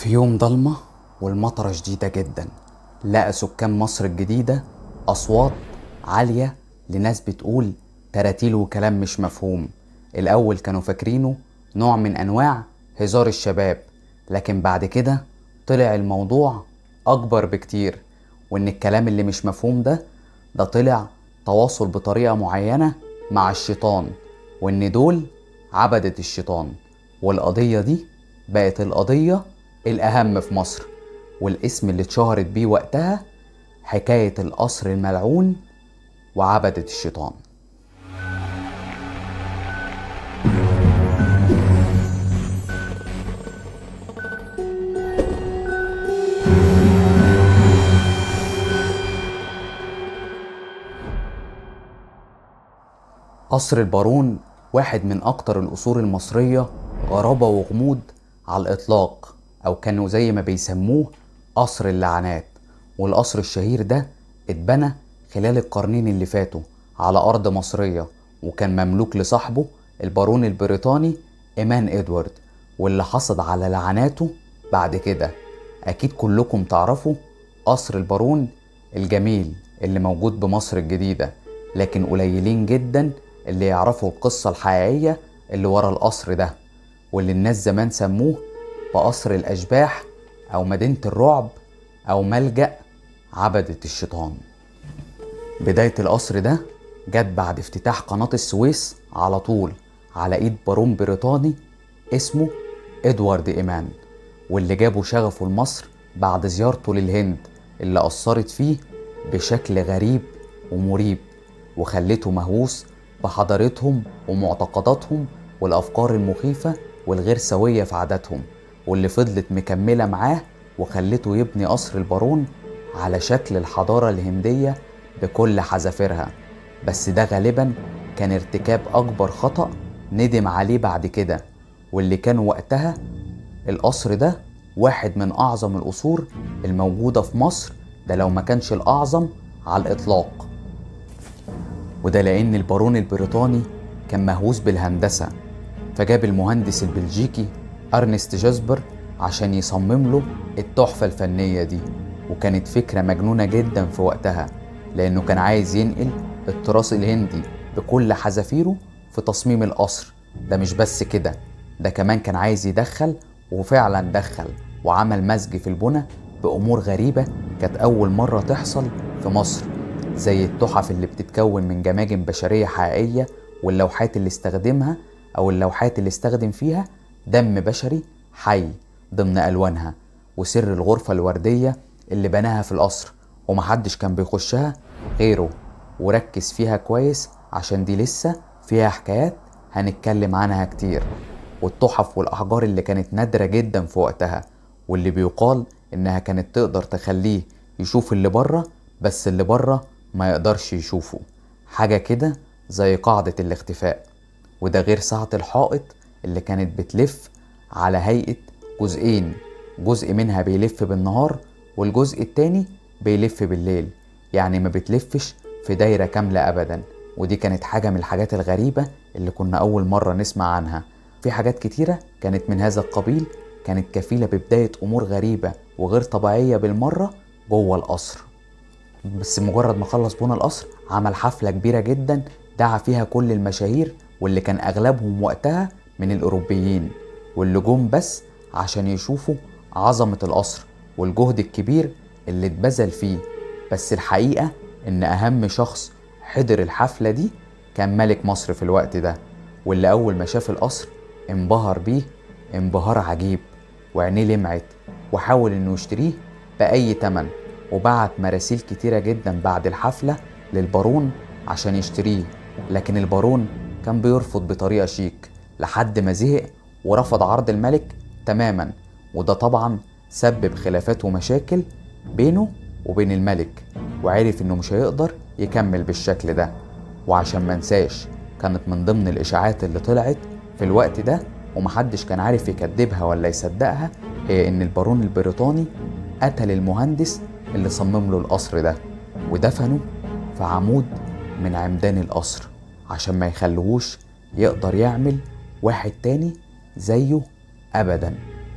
في يوم ضلمة والمطرة شديدة جدا، لقى سكان مصر الجديدة أصوات عالية لناس بتقول تراتيل وكلام مش مفهوم. الأول كانوا فاكرينه نوع من أنواع هزار الشباب، لكن بعد كده طلع الموضوع أكبر بكتير، وإن الكلام اللي مش مفهوم ده طلع تواصل بطريقة معينة مع الشيطان، وإن دول عبدة الشيطان. والقضية دي بقت القضية الأهم في مصر، والاسم اللي اتشهرت بيه وقتها حكاية القصر الملعون وعبدة الشيطان. قصر البارون واحد من أكتر القصور المصرية غرابة وغموض على الإطلاق، أو كانوا زي ما بيسموه قصر اللعنات. والقصر الشهير ده اتبنى خلال القرنين اللي فاتوا على أرض مصرية، وكان مملوك لصاحبه البارون البريطاني إيمان إدوارد، واللي حصد على لعناته بعد كده. أكيد كلكم تعرفوا قصر البارون الجميل اللي موجود بمصر الجديدة، لكن قليلين جدا اللي يعرفوا القصة الحقيقية اللي ورا القصر ده، واللي الناس زمان سموه بقصر الأشباح أو مدينة الرعب أو ملجأ عبدة الشيطان. بداية القصر ده جت بعد افتتاح قناة السويس على طول على ايد بارون بريطاني اسمه ادوارد ايمان، واللي جابه شغفه لمصر بعد زيارته للهند اللي أثرت فيه بشكل غريب ومريب، وخلته مهووس بحضارتهم ومعتقداتهم والأفكار المخيفة والغير سوية في عاداتهم، واللي فضلت مكملة معاه وخلته يبني قصر البارون على شكل الحضارة الهندية بكل حذافيرها. بس ده غالبا كان ارتكاب أكبر خطأ ندم عليه بعد كده، واللي كان وقتها القصر ده واحد من أعظم القصور الموجودة في مصر، ده لو ما كانش الأعظم على الإطلاق. وده لأن البارون البريطاني كان مهووس بالهندسة، فجاب المهندس البلجيكي أرنست جاسبر عشان يصمم له التحفة الفنية دي. وكانت فكرة مجنونة جدا في وقتها، لأنه كان عايز ينقل التراث الهندي بكل حذافيره في تصميم القصر ده. مش بس كده، ده كمان كان عايز يدخل، وفعلا دخل وعمل مزج في البنى بأمور غريبة كانت أول مرة تحصل في مصر، زي التحف اللي بتتكون من جماجم بشرية حقيقية، واللوحات اللي استخدمها أو اللوحات اللي استخدم فيها دم بشري حي ضمن ألوانها، وسر الغرفة الوردية اللي بناها في القصر ومحدش كان بيخشها غيره. وركز فيها كويس عشان دي لسه فيها حكايات هنتكلم عنها كتير. والتحف والأحجار اللي كانت نادرة جدا في وقتها، واللي بيقال إنها كانت تقدر تخليه يشوف اللي بره، بس اللي بره ما يقدرش يشوفه، حاجة كده زي قاعدة الاختفاء. وده غير ساعة الحائط اللي كانت بتلف على هيئة جزئين، جزء منها بيلف بالنهار والجزء التاني بيلف بالليل، يعني ما بتلفش في دايرة كاملة أبدا. ودي كانت حاجة من الحاجات الغريبة اللي كنا أول مرة نسمع عنها. في حاجات كتيرة كانت من هذا القبيل كانت كفيلة ببداية أمور غريبة وغير طبيعية بالمرة جوه القصر. بس مجرد ما خلص بنا القصر عمل حفلة كبيرة جدا دعا فيها كل المشاهير، واللي كان أغلبهم وقتها من الأوروبيين، واللي جم بس عشان يشوفوا عظمة القصر والجهد الكبير اللي اتبذل فيه. بس الحقيقة إن أهم شخص حضر الحفلة دي كان ملك مصر في الوقت ده، واللي أول ما شاف القصر انبهر بيه انبهار عجيب، وعينيه لمعت وحاول إنه يشتريه بأي تمن، وبعت مراسيل كتيرة جدا بعد الحفلة للبارون عشان يشتريه. لكن البارون كان بيرفض بطريقة شيك لحد ما زهق ورفض عرض الملك تماما، وده طبعا سبب خلافات ومشاكل بينه وبين الملك، وعرف انه مش هيقدر يكمل بالشكل ده. وعشان ما نساش كانت من ضمن الاشاعات اللي طلعت في الوقت ده ومحدش كان عارف يكذبها ولا يصدقها، هي ان البارون البريطاني قتل المهندس اللي صمم له القصر ده ودفنه في عمود من عمدان القصر عشان ما يخلوهوش يقدر يعمل واحد تاني زيه ابدا.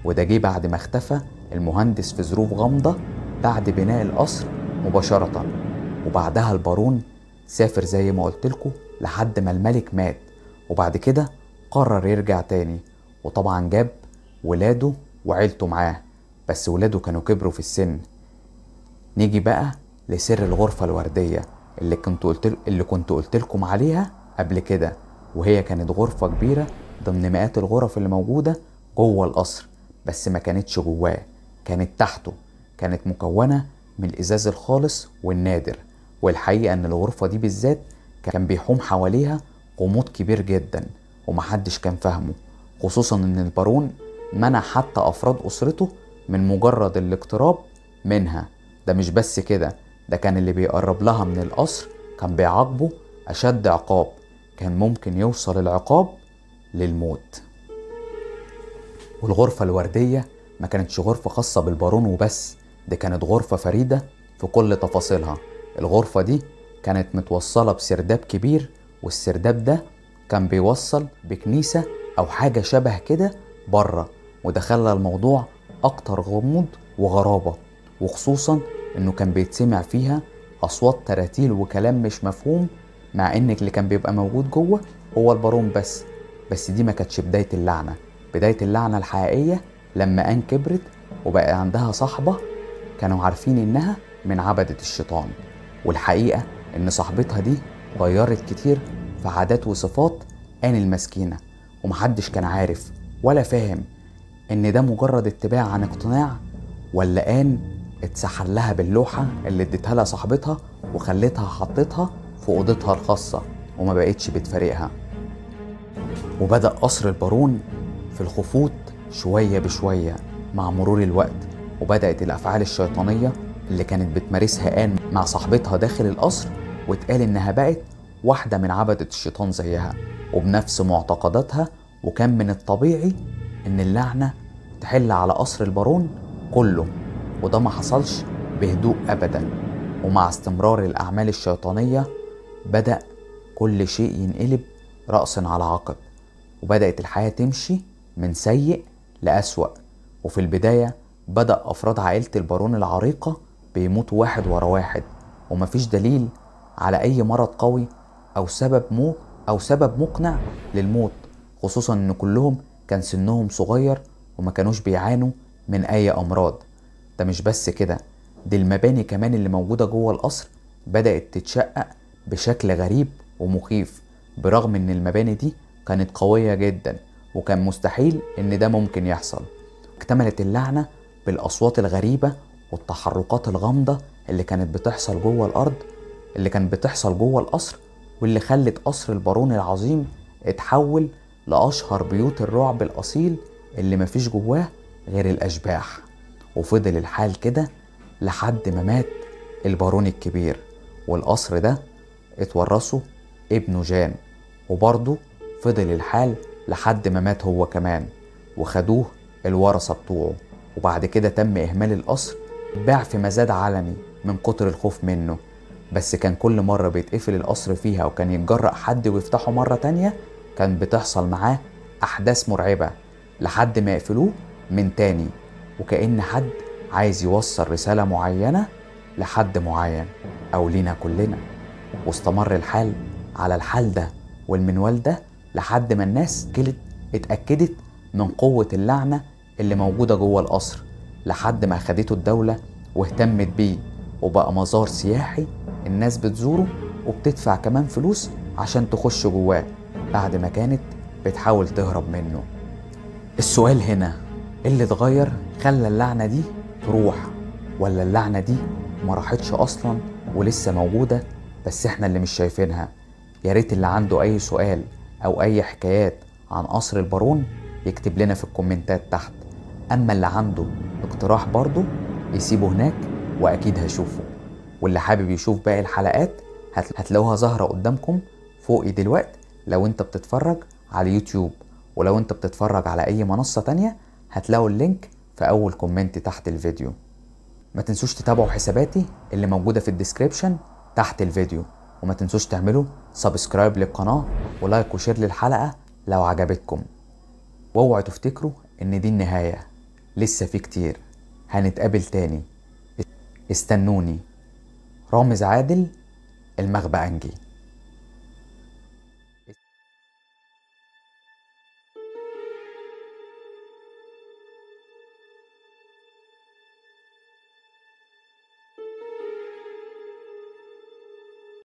وده جه بعد ما اختفى المهندس في ظروف غامضة بعد بناء القصر مباشرة. وبعدها البارون سافر زي ما قلتلكوا لحد ما الملك مات، وبعد كده قرر يرجع تاني، وطبعا جاب ولاده وعيلته معاه، بس ولاده كانوا كبروا في السن. نيجي بقى لسر الغرفة الوردية اللي كنت قلتلكم عليها قبل كده، وهي كانت غرفة كبيرة ضمن مئات الغرف اللي موجودة جوه القصر، بس ما كانتش جواه، كانت تحته. كانت مكونة من الإزاز الخالص والنادر. والحقيقة ان الغرفة دي بالذات كان بيحوم حواليها غموض كبير جدا ومحدش كان فاهمه، خصوصا ان البارون منع حتى افراد اسرته من مجرد الاقتراب منها. ده مش بس كده، ده كان اللي بيقرب لها من القصر كان بيعاقبه اشد عقاب، كان ممكن يوصل العقاب للموت. والغرفة الوردية ما كانتش غرفة خاصة بالبارون وبس، دي كانت غرفة فريدة في كل تفاصيلها. الغرفة دي كانت متوصلة بسرداب كبير، والسرداب ده كان بيوصل بكنيسة أو حاجة شبه كده بره، وده خلى الموضوع أكتر غموض وغرابة، وخصوصا إنه كان بيتسمع فيها أصوات تراتيل وكلام مش مفهوم، مع إن اللي كان بيبقى موجود جوه هو البارون بس دي ما كانتش بداية اللعنة. بداية اللعنة الحقيقية لما آن كبرت وبقى عندها صاحبة كانوا عارفين إنها من عبدة الشيطان، والحقيقة إن صاحبتها دي غيرت كتير في عادات وصفات آن المسكينة، ومحدش كان عارف ولا فاهم إن ده مجرد اتباع عن اقتناع، ولا آن اتسحل لها باللوحة اللي اديتها لها صاحبتها وخلتها حطتها في أوضتها الخاصة وما بقتش بتفارقها. وبدأ قصر البارون في الخفوت شوية بشوية مع مرور الوقت، وبدأت الأفعال الشيطانية اللي كانت بتمارسها آن مع صاحبتها داخل القصر، واتقال إنها بقت واحدة من عبدة الشيطان زيها وبنفس معتقداتها. وكان من الطبيعي إن اللعنة تحل على قصر البارون كله، وده ما حصلش بهدوء أبدا. ومع استمرار الأعمال الشيطانية بدأ كل شيء ينقلب رأسا على عقب، وبدأت الحياة تمشي من سيء لأسوأ. وفي البداية بدأ أفراد عائلة البارون العريقة بيموتوا واحد ورا واحد، ومفيش دليل على أي مرض قوي أو سبب مقنع للموت، خصوصا إن كلهم كان سنهم صغير وما كانوش بيعانوا من أي أمراض. ده مش بس كده، دي المباني كمان اللي موجودة جوه القصر بدأت تتشقق بشكل غريب ومخيف، برغم إن المباني دي كانت قوية جدا وكان مستحيل إن ده ممكن يحصل. اكتملت اللعنة بالأصوات الغريبة والتحركات الغامضة اللي كانت بتحصل جوه القصر، واللي خلت قصر البارون العظيم اتحول لأشهر بيوت الرعب الأصيل اللي مفيش جواه غير الأشباح. وفضل الحال كده لحد ما مات البارون الكبير، والقصر ده اتورثه ابنه جان، وبرضه فضل الحال لحد ما مات هو كمان وخدوه الورثة بتوعه. وبعد كده تم إهمال القصر، باع في مزاد علني من كتر الخوف منه، بس كان كل مرة بيتقفل القصر فيها وكان يتجرأ حد ويفتحه مرة تانية كان بتحصل معاه أحداث مرعبة لحد ما يقفلوه من تاني، وكأن حد عايز يوصل رسالة معينة لحد معين أو لينا كلنا. واستمر الحال على الحال ده والمنوال ده لحد ما الناس اتأكدت من قوة اللعنة اللي موجودة جوه القصر، لحد ما أخدته الدولة واهتمت بيه وبقى مزار سياحي الناس بتزوره وبتدفع كمان فلوس عشان تخش جواه بعد ما كانت بتحاول تهرب منه. السؤال هنا، إيه اللي اتغير خلى اللعنة دي تروح؟ ولا اللعنة دي ما راحتش أصلا ولسه موجودة بس احنا اللي مش شايفينها؟ يا ريت اللي عنده أي سؤال أو أي حكايات عن قصر البارون يكتب لنا في الكومنتات تحت، أما اللي عنده اقتراح برضو يسيبه هناك وأكيد هشوفه. واللي حابب يشوف باقي الحلقات هتلاقوها ظاهرة قدامكم فوقي دلوقتي لو انت بتتفرج على يوتيوب، ولو انت بتتفرج على أي منصة تانية هتلاقوا اللينك في أول كومنت تحت الفيديو. ما تنسوش تتابعوا حساباتي اللي موجودة في الديسكريبشن تحت الفيديو، وما تنسوش تعملوا سبسكرايب للقناة ولايك وشير للحلقة لو عجبتكم. واوعوا تفتكروا ان دي النهاية، لسه في كتير. هنتقابل تاني، استنوني. رامز عادل، المغبى أنجي.